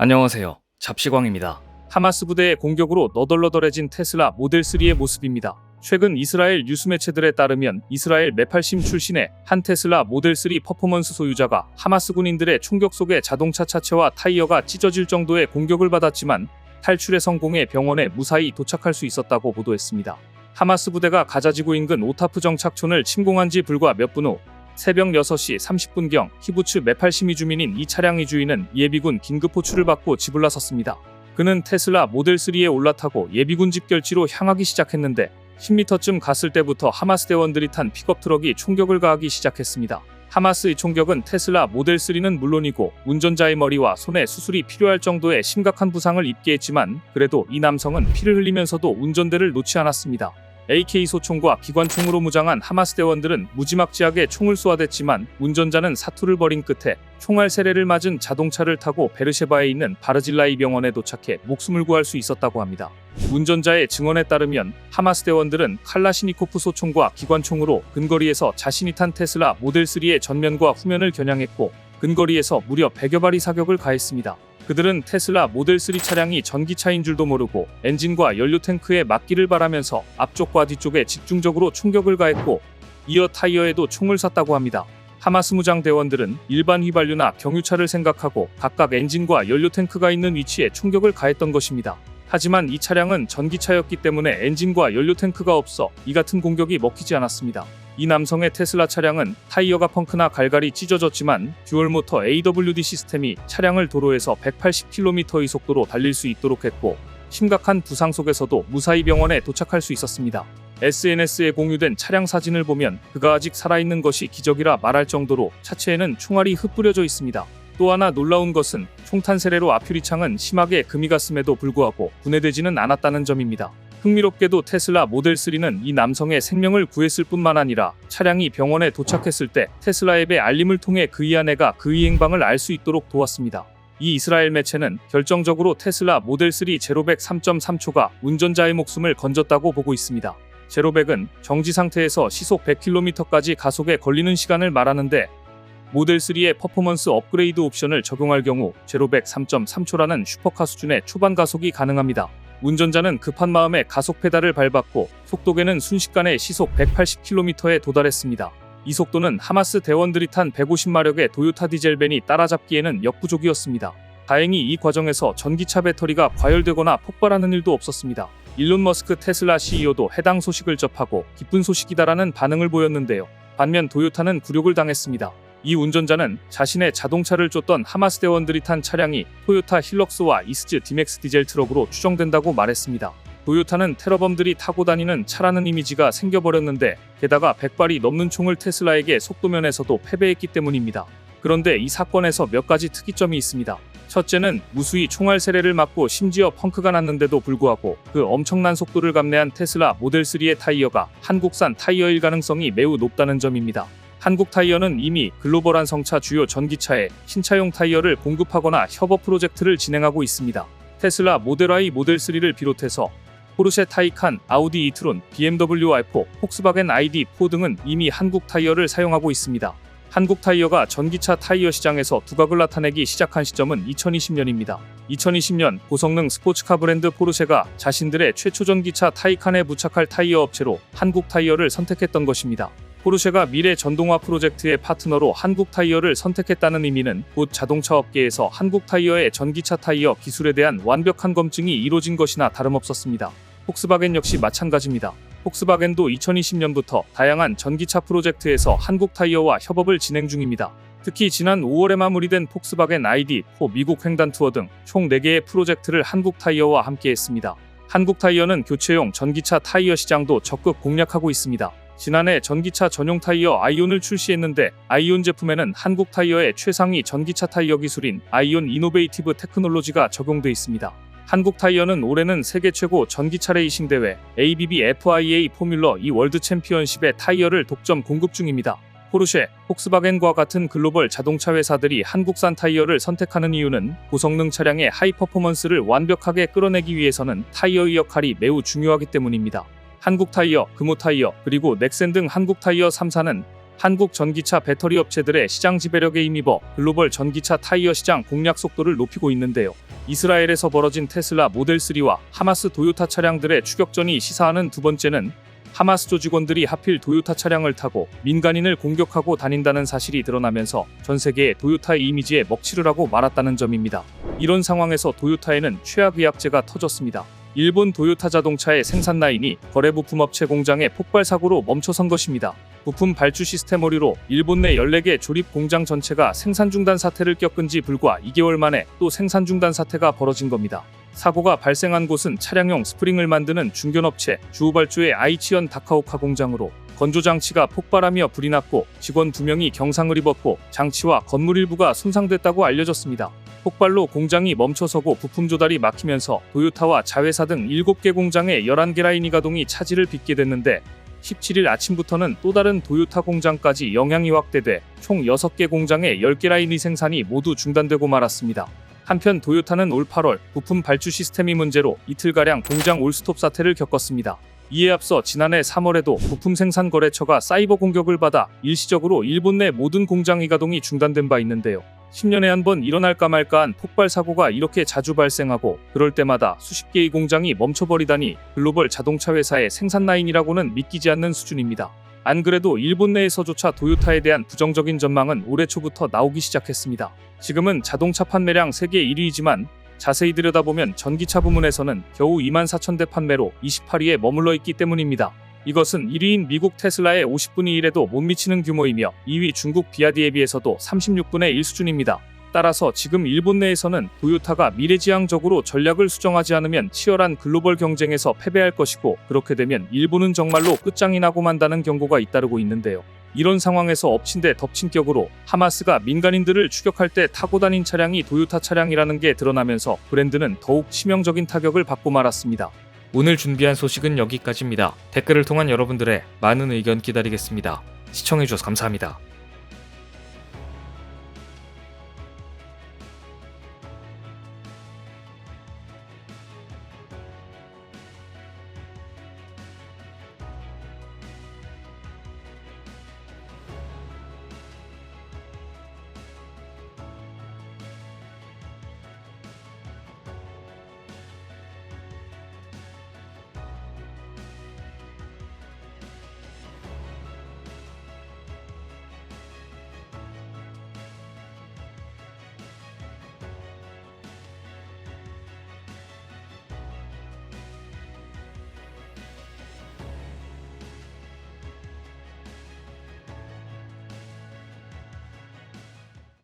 안녕하세요. 잡시광입니다. 하마스 부대의 공격으로 너덜너덜해진 테슬라 모델 3의 모습입니다. 최근 이스라엘 뉴스 매체들에 따르면 이스라엘 메팔심 출신의 한 테슬라 모델 3 퍼포먼스 소유자가 하마스 군인들의 총격 속에 자동차 차체와 타이어가 찢어질 정도의 공격을 받았지만 탈출에 성공해 병원에 무사히 도착할 수 있었다고 보도했습니다. 하마스 부대가 가자지구 인근 오타프 정착촌을 침공한 지 불과 몇 분 후 새벽 6시 30분경 키부츠 메팔심이 주민인 이 차량의 주인은 예비군 긴급 호출을 받고 집을 나섰습니다. 그는 테슬라 모델 3에 올라타고 예비군 집결지로 향하기 시작했는데 10m쯤 갔을 때부터 하마스 대원들이 탄 픽업 트럭이 총격을 가하기 시작했습니다. 하마스의 총격은 테슬라 모델 3는 물론이고 운전자의 머리와 손에 수술이 필요할 정도의 심각한 부상을 입게 했지만 그래도 이 남성은 피를 흘리면서도 운전대를 놓지 않았습니다. AK 소총과 기관총으로 무장한 하마스 대원들은 무지막지하게 총을 쏘아댔지만 운전자는 사투를 벌인 끝에 총알 세례를 맞은 자동차를 타고 베르셰바에 있는 바르질라이 병원에 도착해 목숨을 구할 수 있었다고 합니다. 운전자의 증언에 따르면 하마스 대원들은 칼라시니코프 소총과 기관총으로 근거리에서 자신이 탄 테슬라 모델 3의 전면과 후면을 겨냥했고 근거리에서 무려 100여 발의 사격을 가했습니다. 그들은 테슬라 모델 3 차량이 전기차인 줄도 모르고 엔진과 연료 탱크에 맞기를 바라면서 앞쪽과 뒤쪽에 집중적으로 총격을 가했고 이어 타이어에도 총을 쐈다고 합니다. 하마스 무장 대원들은 일반 휘발유나 경유차를 생각하고 각각 엔진과 연료 탱크가 있는 위치에 총격을 가했던 것입니다. 하지만 이 차량은 전기차였기 때문에 엔진과 연료 탱크가 없어 이 같은 공격이 먹히지 않았습니다. 이 남성의 테슬라 차량은 타이어가 펑크나 갈갈이 찢어졌지만 듀얼모터 AWD 시스템이 차량을 도로에서 180km의 속도로 달릴 수 있도록 했고 심각한 부상 속에서도 무사히 병원에 도착할 수 있었습니다. SNS에 공유된 차량 사진을 보면 그가 아직 살아있는 것이 기적이라 말할 정도로 차체에는 총알이 흩뿌려져 있습니다. 또 하나 놀라운 것은 총탄 세례로 앞 유리창은 심하게 금이 갔음에도 불구하고 분해되지는 않았다는 점입니다. 흥미롭게도 테슬라 모델 3는 이 남성의 생명을 구했을 뿐만 아니라 차량이 병원에 도착했을 때 테슬라 앱의 알림을 통해 그의 아내가 그의 행방을 알 수 있도록 도왔습니다. 이 이스라엘 매체는 결정적으로 테슬라 모델 3 제로백 3.3초가 운전자의 목숨을 건졌다고 보고 있습니다. 제로백은 정지 상태에서 시속 100km까지 가속에 걸리는 시간을 말하는데 모델 3의 퍼포먼스 업그레이드 옵션을 적용할 경우 제로백 3.3초라는 슈퍼카 수준의 초반 가속이 가능합니다. 운전자는 급한 마음에 가속 페달을 밟았고 속도계는 순식간에 시속 180km에 도달했습니다. 이 속도는 하마스 대원들이 탄 150마력의 도요타 디젤벤이 따라잡기에는 역부족이었습니다. 다행히 이 과정에서 전기차 배터리가 과열되거나 폭발하는 일도 없었습니다. 일론 머스크 테슬라 CEO도 해당 소식을 접하고 기쁜 소식이다라는 반응을 보였는데요. 반면 도요타는 굴욕을 당했습니다. 이 운전자는 자신의 자동차를 쫓던 하마스 대원들이 탄 차량이 토요타 힐럭스와 이스즈 디맥스 디젤 트럭으로 추정된다고 말했습니다. 도요타는 테러범들이 타고 다니는 차라는 이미지가 생겨버렸는데 게다가 100발이 넘는 총을 테슬라에게 속도면에서도 패배했기 때문입니다. 그런데 이 사건에서 몇 가지 특이점이 있습니다. 첫째는 무수히 총알 세례를 맞고 심지어 펑크가 났는데도 불구하고 그 엄청난 속도를 감내한 테슬라 모델 3의 타이어가 한국산 타이어일 가능성이 매우 높다는 점입니다. 한국 타이어는 이미 글로벌한 성차 주요 전기차에 신차용 타이어를 공급하거나 협업 프로젝트를 진행하고 있습니다. 테슬라 모델 Y, 모델 3를 비롯해서 포르쉐 타이칸, 아우디 이트론, BMW i4, 폭스바겐 ID4 등은 이미 한국 타이어를 사용하고 있습니다. 한국 타이어가 전기차 타이어 시장에서 두각을 나타내기 시작한 시점은 2020년입니다. 2020년 고성능 스포츠카 브랜드 포르쉐가 자신들의 최초 전기차 타이칸에 부착할 타이어 업체로 한국 타이어를 선택했던 것입니다. 포르쉐가 미래 전동화 프로젝트의 파트너로 한국 타이어를 선택했다는 의미는 곧 자동차 업계에서 한국 타이어의 전기차 타이어 기술에 대한 완벽한 검증이 이루어진 것이나 다름없었습니다. 폭스바겐 역시 마찬가지입니다. 폭스바겐도 2020년부터 다양한 전기차 프로젝트에서 한국 타이어와 협업을 진행 중입니다. 특히 지난 5월에 마무리된 폭스바겐 ID4 미국 횡단 투어 등 총 4개의 프로젝트를 한국 타이어와 함께했습니다. 한국 타이어는 교체용 전기차 타이어 시장도 적극 공략하고 있습니다. 지난해 전기차 전용 타이어 아이온을 출시했는데 아이온 제품에는 한국 타이어의 최상위 전기차 타이어 기술인 아이온 이노베이티브 테크놀로지가 적용돼 있습니다. 한국 타이어는 올해는 세계 최고 전기차 레이싱 대회 ABB FIA 포뮬러 2 월드 챔피언십의 타이어를 독점 공급 중입니다. 포르쉐, 폭스바겐과 같은 글로벌 자동차 회사들이 한국산 타이어를 선택하는 이유는 고성능 차량의 하이 퍼포먼스를 완벽하게 끌어내기 위해서는 타이어의 역할이 매우 중요하기 때문입니다. 한국 타이어, 금호 타이어, 그리고 넥센 등 한국 타이어 3사는 한국 전기차 배터리 업체들의 시장 지배력에 힘입어 글로벌 전기차 타이어 시장 공략 속도를 높이고 있는데요. 이스라엘에서 벌어진 테슬라 모델 3와 하마스 도요타 차량들의 추격전이 시사하는 두 번째는 하마스 조직원들이 하필 도요타 차량을 타고 민간인을 공격하고 다닌다는 사실이 드러나면서 전 세계에 도요타의 이미지에 먹칠을 하고 말았다는 점입니다. 이런 상황에서 도요타에는 최악 의학제가 터졌습니다. 일본 도요타 자동차의 생산 라인이 거래 부품업체 공장의 폭발 사고로 멈춰선 것입니다. 부품 발주 시스템 오류로 일본 내 14개 조립 공장 전체가 생산 중단 사태를 겪은 지 불과 2개월 만에 또 생산 중단 사태가 벌어진 겁니다. 사고가 발생한 곳은 차량용 스프링을 만드는 중견업체 주우발주의 아이치현 다카오카 공장으로 건조장치가 폭발하며 불이 났고 직원 2명이 경상을 입었고 장치와 건물 일부가 손상됐다고 알려졌습니다. 폭발로 공장이 멈춰서고 부품 조달이 막히면서 도요타와 자회사 등 7개 공장의 11개 라인이 가동이 차질을 빚게 됐는데 17일 아침부터는 또 다른 도요타 공장까지 영향이 확대돼 총 6개 공장의 10개 라인이 생산이 모두 중단되고 말았습니다. 한편 도요타는 올 8월 부품 발주 시스템이 문제로 이틀가량 공장 올스톱 사태를 겪었습니다. 이에 앞서 지난해 3월에도 부품 생산 거래처가 사이버 공격을 받아 일시적으로 일본 내 모든 공장 이가동이 중단된 바 있는데요. 10년에 한 번 일어날까 말까한 폭발 사고가 이렇게 자주 발생하고 그럴 때마다 수십 개의 공장이 멈춰버리다니 글로벌 자동차 회사의 생산 라인이라고는 믿기지 않는 수준입니다. 안 그래도 일본 내에서조차 도요타에 대한 부정적인 전망은 올해 초부터 나오기 시작했습니다. 지금은 자동차 판매량 세계 1위이지만 자세히 들여다보면 전기차 부문에서는 겨우 24,000대 판매로 28위에 머물러 있기 때문입니다. 이것은 1위인 미국 테슬라의 50분의 1에도 못 미치는 규모이며 2위 중국 비아디에 비해서도 36분의 1 수준입니다. 따라서 지금 일본 내에서는 도요타가 미래지향적으로 전략을 수정하지 않으면 치열한 글로벌 경쟁에서 패배할 것이고 그렇게 되면 일본은 정말로 끝장이 나고 만다는 경고가 잇따르고 있는데요. 이런 상황에서 엎친 데 덮친 격으로 하마스가 민간인들을 추격할 때 타고 다닌 차량이 도요타 차량이라는 게 드러나면서 브랜드는 더욱 치명적인 타격을 받고 말았습니다. 오늘 준비한 소식은 여기까지입니다. 댓글을 통한 여러분들의 많은 의견 기다리겠습니다. 시청해주셔서 감사합니다.